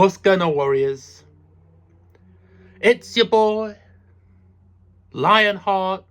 What's going on, Warriors? It's your boy, Lionheart,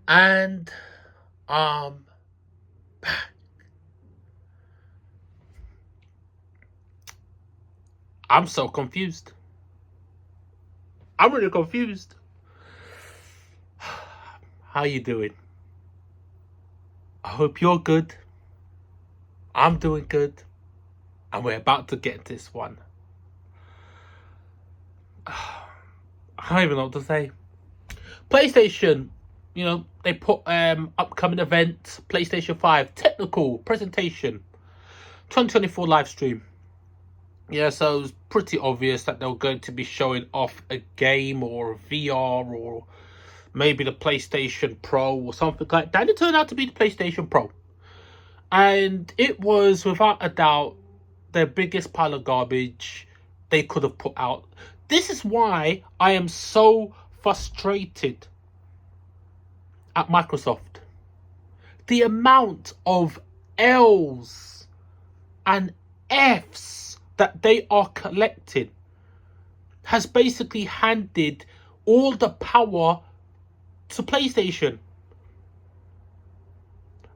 and back. I'm so confused. I'm really confused. How you doing? I hope you're good. I'm doing good. And we're about to get this one. I don't even know what to say. PlayStation, they put upcoming event, PlayStation 5 technical presentation, 2024 live stream. Yeah, so it's pretty obvious that they're going to be showing off a game or a VR or maybe the PlayStation Pro or something like that. It turned out to be the PlayStation Pro. And it was, without a doubt, their biggest pile of garbage they could have put out. This is why I am so frustrated at Microsoft. The amount of L's and F's that they are collecting has basically handed all the power to PlayStation.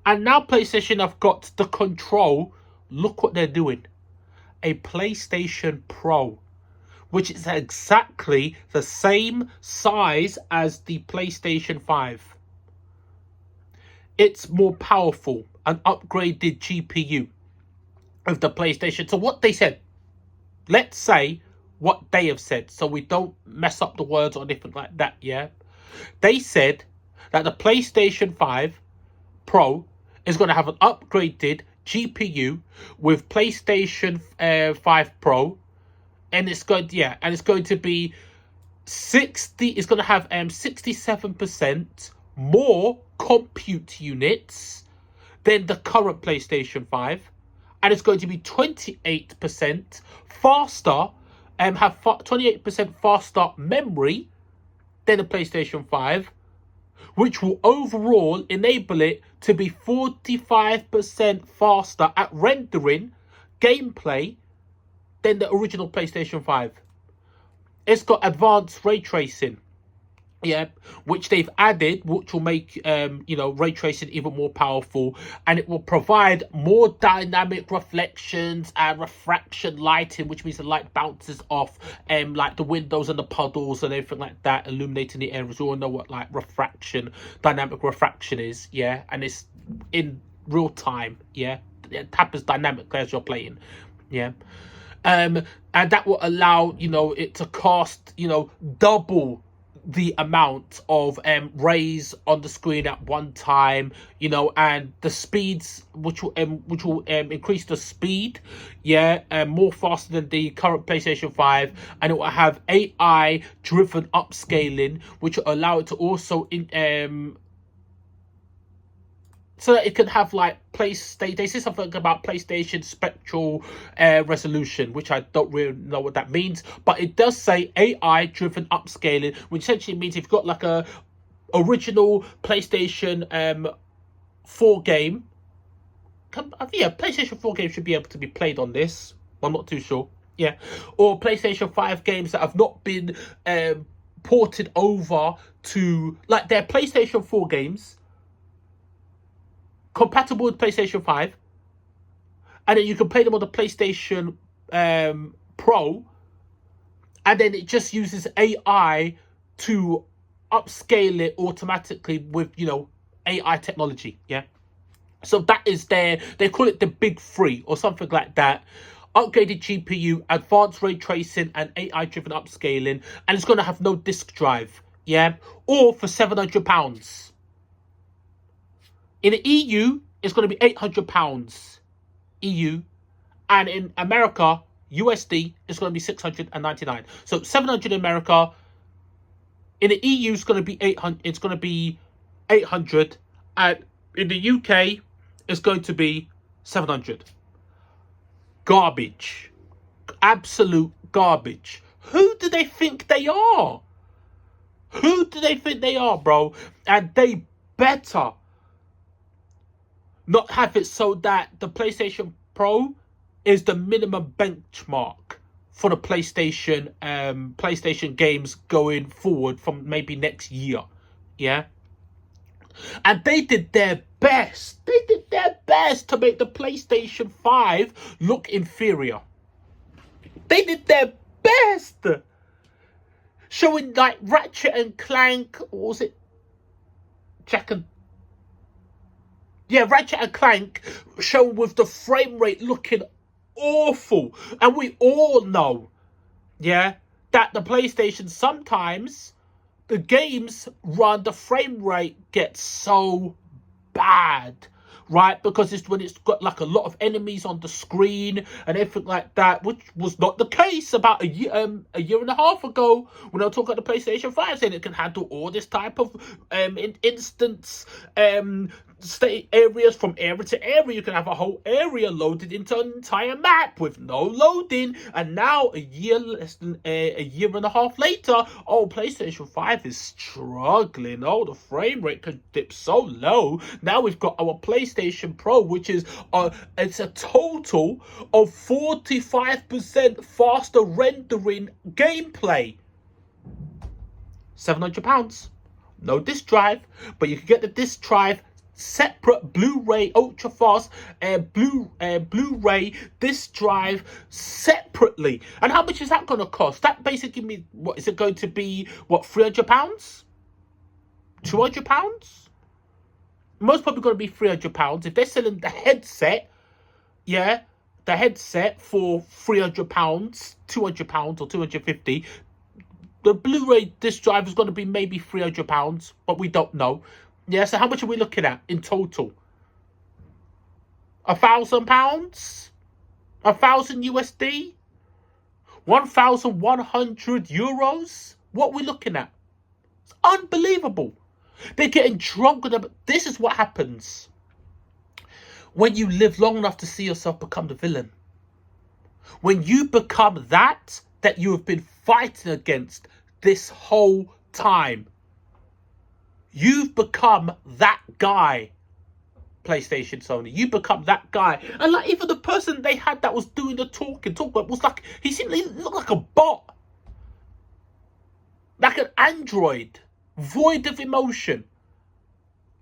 And now PlayStation have got the control. Look what they're doing. A PlayStation Pro, which is exactly the same size as the PlayStation 5. It's more powerful, an upgraded GPU of the PlayStation. So what they said, let's say what they have said, so we don't mess up the words or anything like that, yeah? They said that the PlayStation 5 Pro is going to have an upgraded GPU with PlayStation 5 Pro, and it's going to be 60. It's going to have 67% more compute units than the current PlayStation 5, and it's going to be 28% faster, have 28% faster memory than the PlayStation 5, which will overall enable it to be 45% faster at rendering gameplay than the original PlayStation 5. It's got advanced ray tracing, which they've added, which will make ray tracing even more powerful, and it will provide more dynamic reflections and refraction lighting, which means the light bounces off like the windows and the puddles and everything like that, illuminating the areas. We all know what dynamic refraction is, and it's in real time, it happens dynamically as you're playing, and that will allow it to cast double the amount of rays on the screen at one time, and the speeds which will increase the speed, more faster than the current PlayStation 5, and it will have AI driven upscaling, which will allow it to also so that it can have like they say something about PlayStation spectral resolution, which I don't really know what that means, but it does say AI driven upscaling, which essentially means if you've got like a original PlayStation 4 game, PlayStation 4 games should be able to be played on this. I'm not too sure, or PlayStation 5 games that have not been ported over to, like, their PlayStation 4 games compatible with PlayStation 5, and then you can play them on the PlayStation Pro, and then it just uses AI to upscale it automatically with AI technology. So that is they call it the big three or something like that: upgraded GPU, advanced ray tracing, and AI driven upscaling. And it's going to have no disk drive, or for £700. In the EU, it's going to be £800 EU, and in America, USD, it's going to be $699. So 700 in America. In the EU, it's going to be 800. It's going to be 800, and in the UK, it's going to be 700. Garbage, absolute garbage. Who do they think they are? Who do they think they are, bro? And they better not have it so that the PlayStation Pro is the minimum benchmark for the PlayStation games going forward from maybe next year. Yeah. And they did their best. They did their best to make the PlayStation 5 look inferior. They did their best. Showing like Ratchet and Clank, what was it? Ratchet and Clank shown with the frame rate looking awful. And we all know, yeah, that the PlayStation sometimes, the games run, the frame rate gets so bad, right? Because it's when it's got like a lot of enemies on the screen and everything like that, which was not the case about a year and a half ago when I was talking about the PlayStation 5, saying it can handle all this type of instance state areas from area to area. You can have a whole area loaded into an entire map with no loading. And now a year and a half later, PlayStation 5 is struggling. The frame rate can dip so low. Now we've got our PlayStation Pro, which is it's a total of 45% faster rendering gameplay. £700. No disc drive, but you can get the disc drive separate, Blu-ray ultra fast Blu-ray disc drive separately. And how much is that going to cost? That basically means, what is it going to be? What, £300? £200? Most probably going to be £300 if they're selling the headset. Yeah, the headset for £300, £200 or £250. The Blu-ray disc drive is going to be maybe £300, but we don't know. Yeah, so how much are we looking at in total? £1,000? $1,000 USD? 1,100 euros? What are we looking at? It's unbelievable. They're getting drunk with them. This is what happens when you live long enough to see yourself become the villain. When you become that you have been fighting against this whole time. You've become that guy, PlayStation, Sony. You become that guy. And like even the person they had that was doing the talking was like, he looked like a bot. Like an android. Void of emotion.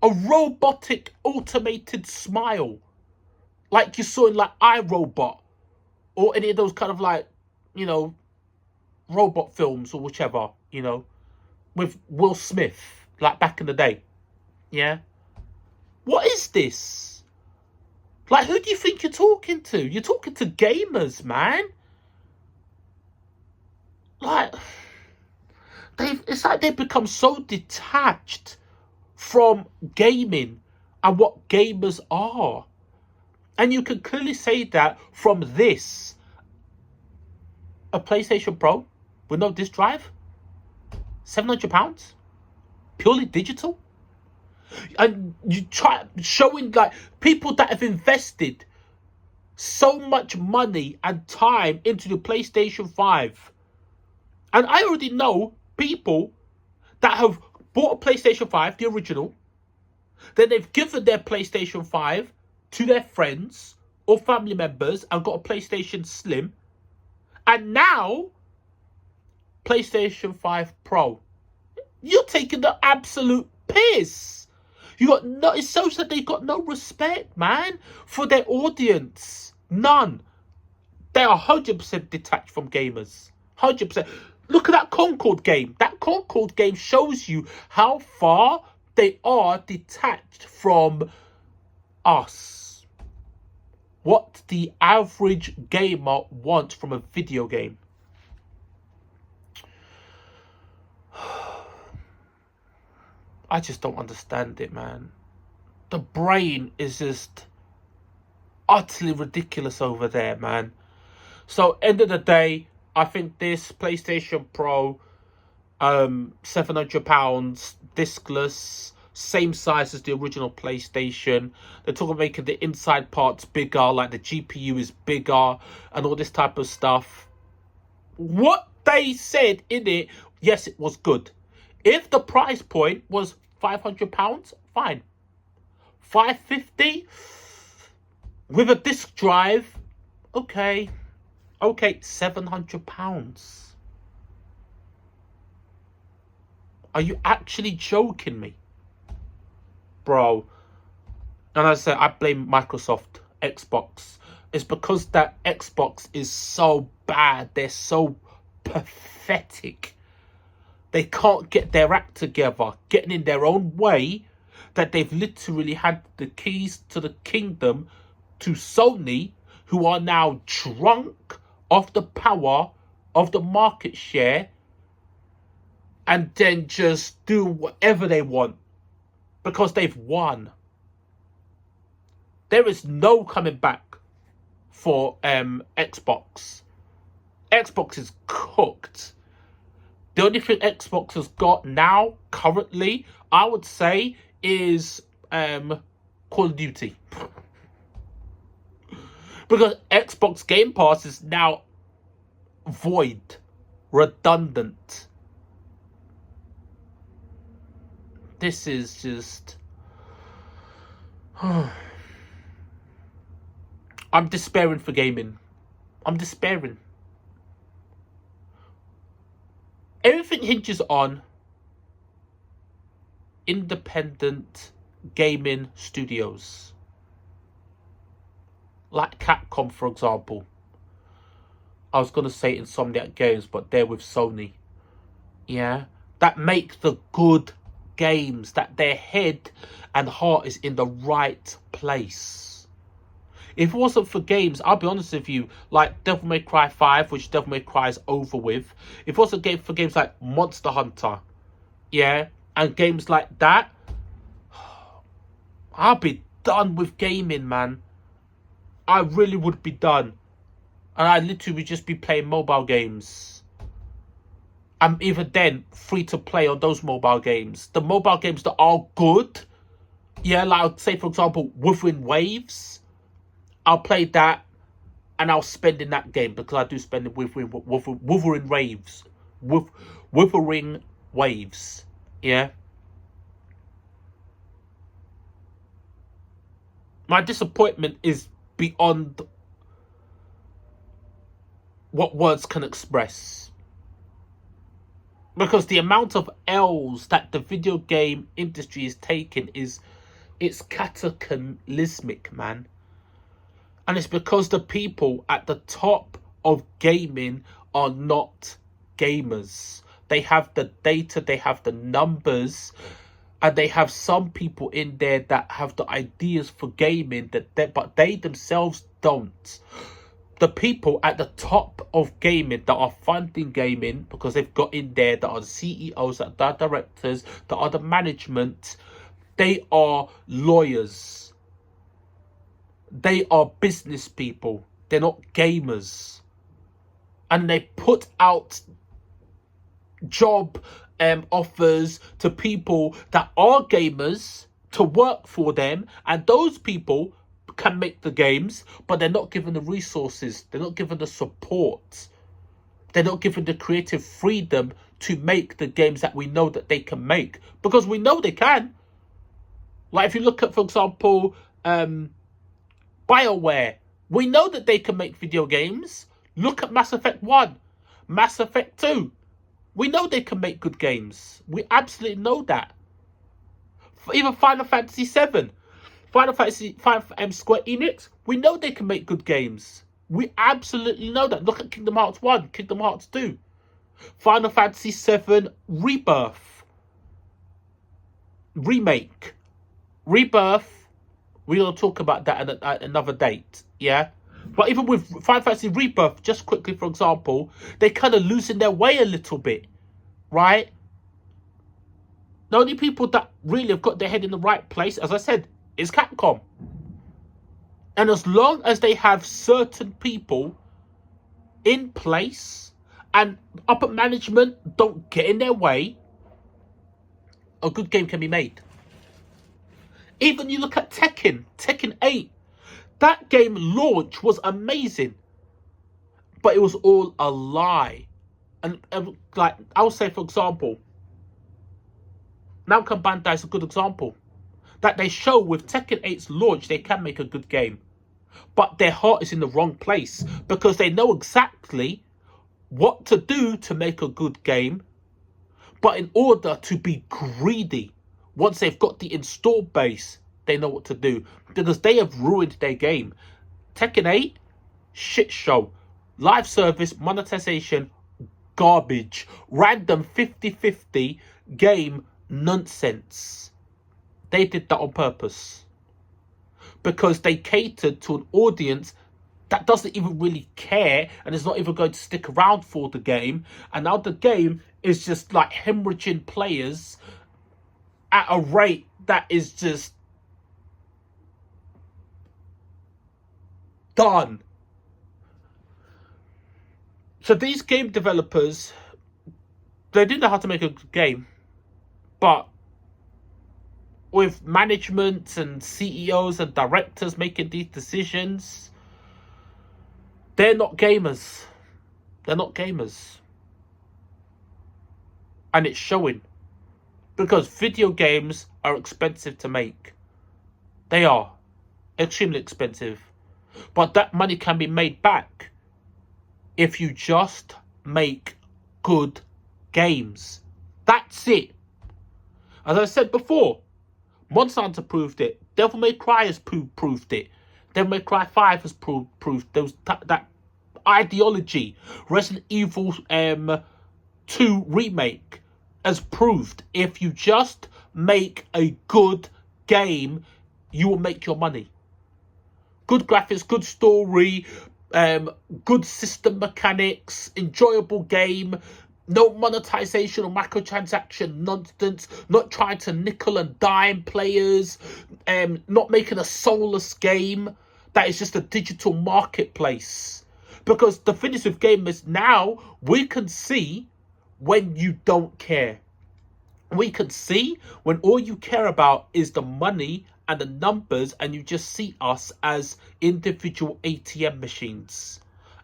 A robotic automated smile. Like you saw in like iRobot. Or any of those kind of like, robot films or whichever, with Will Smith. Like back in the day. Yeah? What is this? Like, who do you think you're talking to? You're talking to gamers, man. Like, it's like they've become so detached from gaming and what gamers are. And you can clearly say that from this. A PlayStation Pro with no disc drive. £700? Purely digital. And you try showing like people that have invested so much money and time into the PlayStation 5. And I already know people that have bought a PlayStation 5, the original, then they've given their PlayStation 5 to their friends or family members and got a PlayStation Slim. And now PlayStation 5 Pro. You're taking the absolute piss. It's so sad they've got no respect, man, for their audience. None. They are 100% detached from gamers. 100%. Look at that Concord game. That Concord game shows you how far they are detached from us. What the average gamer wants from a video game. I just don't understand it, man. The brain is just utterly ridiculous over there, man. So, end of the day, I think this PlayStation Pro, £700, discless, same size as the original PlayStation. They're talking about making the inside parts bigger, like the GPU is bigger, and all this type of stuff. What they said in it, yes, it was good. If the price point was £500, fine. £550 with a disc drive, Okay, £700. Are you actually joking me? Bro. And as I said, I blame Microsoft, Xbox. It's because that Xbox is so bad. They're so pathetic. They can't get their act together, getting in their own way, that they've literally had the keys to the kingdom to Sony, who are now drunk of the power of the market share, and then just do whatever they want because they've won. There is no coming back for Xbox. Xbox is cooked. The only thing Xbox has got now, currently, I would say, is Call of Duty. Because Xbox Game Pass is now void, redundant. This is just... I'm despairing for gaming. I'm despairing. Everything hinges on independent gaming studios. Like Capcom, for example. I was going to say Insomniac Games, but they're with Sony. Yeah? That make the good games. That their head and heart is in the right place. If it wasn't for games, I'll be honest with you, like Devil May Cry 5, which Devil May Cry is over with. If it wasn't for games like Monster Hunter, yeah, and games like that, I'll be done with gaming, man. I really would be done. And I literally would just be playing mobile games. And even then, free to play on those mobile games. The mobile games that are good, yeah, like I'd say, for example, Wuthering Waves. I'll play that and I'll spend in that game because I do spend it with Wuthering Waves. Wuthering Waves. Yeah. My disappointment is beyond what words can express. Because the amount of L's that the video game industry is taking it's cataclysmic, man. And it's because the people at the top of gaming are not gamers. They have the data, they have the numbers, and they have some people in there that have the ideas for gaming, but they themselves don't. The people at the top of gaming that are funding gaming, because they've got in there, that are the CEOs, that are directors, that are the management, they are lawyers. They are business people. They're not gamers. And they put out job offers to people that are gamers to work for them. And those people can make the games, but they're not given the resources. They're not given the support. They're not given the creative freedom to make the games that we know that they can make. Because we know they can. Like if you look at, for example, BioWare, we know that they can make video games. Look at Mass Effect 1, Mass Effect 2. We know they can make good games. We absolutely know that. Even Final Fantasy 7, Square Enix, we know they can make good games. We absolutely know that. Look at Kingdom Hearts 1, Kingdom Hearts 2, Final Fantasy 7 Rebirth, Remake, Rebirth. We're going to talk about that at another date, yeah? But even with Final Fantasy Rebirth, just quickly, for example, they kind of losing their way a little bit, right? The only people that really have got their head in the right place, as I said, is Capcom. And as long as they have certain people in place and upper management don't get in their way, a good game can be made. Even you look at Tekken 8. That game launch was amazing. But it was all a lie. And like, I'll say, for example, Namco Bandai is a good example. That they show with Tekken 8's launch, they can make a good game. but their heart is in the wrong place because they know exactly what to do to make a good game. But in order to be greedy, once they've got the install base, they know what to do because they have ruined their game. Tekken 8, shit show. Live service, monetization, garbage. Random 50-50 game, nonsense. They did that on purpose because they catered to an audience that doesn't even really care and is not even going to stick around for the game. And now the game is just like hemorrhaging players at a rate that is just done. So these game developers, they do know how to make a good game, but with management and CEOs and directors making these decisions, they're not gamers. They're not gamers. And it's showing. Because video games are expensive to make. They are. Extremely expensive. But that money can be made back if you just make good games. That's it. As I said before, Monster Hunter proved it. Devil May Cry has proved it. Devil May Cry 5 has proved those that ideology. Resident Evil 2 remake has proved if you just make a good game, you will make your money. Good graphics, good story, good system mechanics, enjoyable game, no monetization or microtransaction nonsense, not trying to nickel and dime players, not making a soulless game that is just a digital marketplace. Because the thing is with gamers now, we can see when you don't care. We can see when all you care about is the money and the numbers, and you just see us as individual ATM machines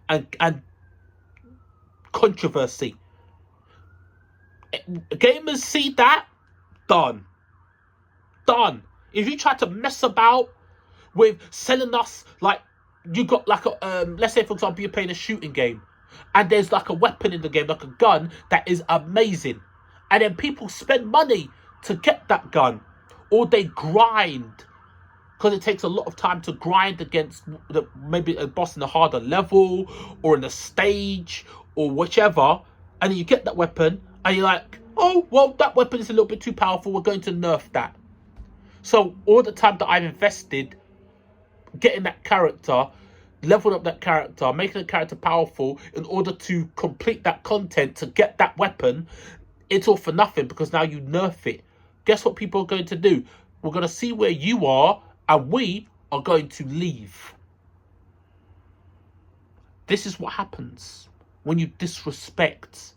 and controversy. Gamers see that, done. If you try to mess about with selling us, like, you got like a let's say for example you're playing a shooting game and there's like a weapon in the game, like a gun that is amazing, and then people spend money to get that gun, or they grind because it takes a lot of time to grind against maybe a boss in a harder level or in a stage or whichever, and then you get that weapon and you're like, oh well, that weapon is a little bit too powerful, we're going to nerf that. So all the time that I've invested getting that character, leveling up that character, making the character powerful in order to complete that content to get that weapon, it's all for nothing because now you nerf it. Guess what people are going to do? We're going to see where you are and we are going to leave. This is what happens when you disrespect.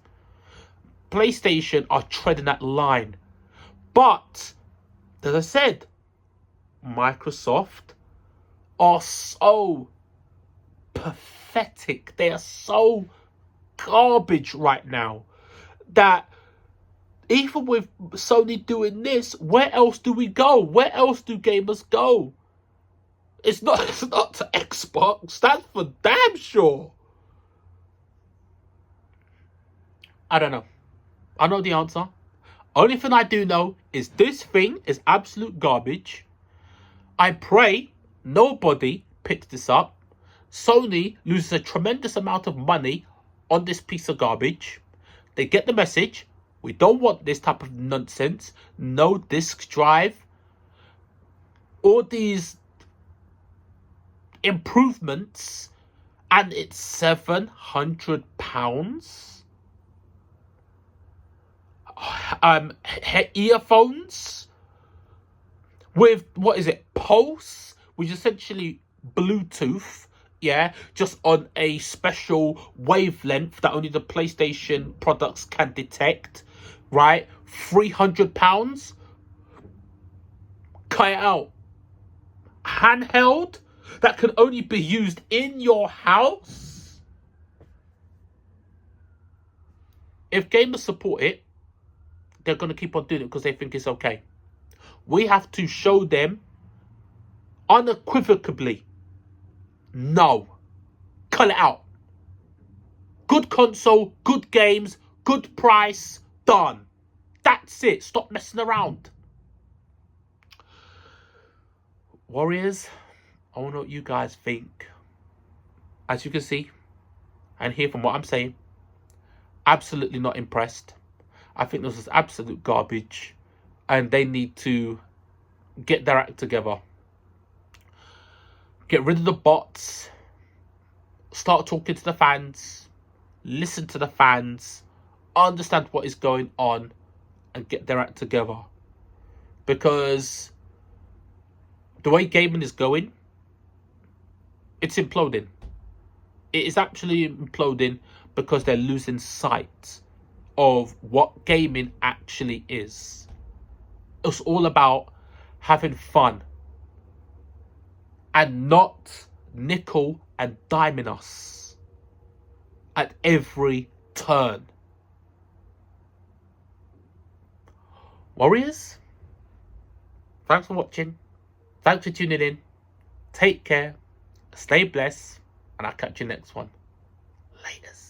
PlayStation are treading that line. But, as I said, Microsoft are so pathetic. They are so garbage right now that even with Sony doing this, where else do we go? Where else do gamers go? It's not to Xbox. That's for damn sure. I don't know. I know the answer. Only thing I do know is this thing is absolute garbage. I pray nobody picks this up. Sony loses a tremendous amount of money on this piece of garbage. They get the message. We don't want this type of nonsense. No disk drive. All these improvements. And it's £700. Earphones with, what is it, Pulse, which is essentially Bluetooth, yeah, just on a special wavelength that only the PlayStation products can detect, right? £300. Cut it out. Handheld that can only be used in your house. If gamers support it, they're going to keep on doing it because they think it's okay. We have to show them unequivocally No. Cut it out. Good console, good games, good price, done. That's it. Stop messing around. Warriors, I want to know what you guys think. As you can see and hear from what I'm saying, absolutely not impressed. I think this is absolute garbage, and they need to get their act together. Get rid of the bots. Start talking to the fans. Listen to the fans. Understand what is going on, and get their act together. Because the way gaming is going, it's imploding. It is actually imploding because they're losing sight of what gaming actually is. It's all about having fun and not nickel and diming us at every turn. Warriors, thanks for watching. Thanks for tuning in. Take care. Stay blessed. And I'll catch you next one. Laters.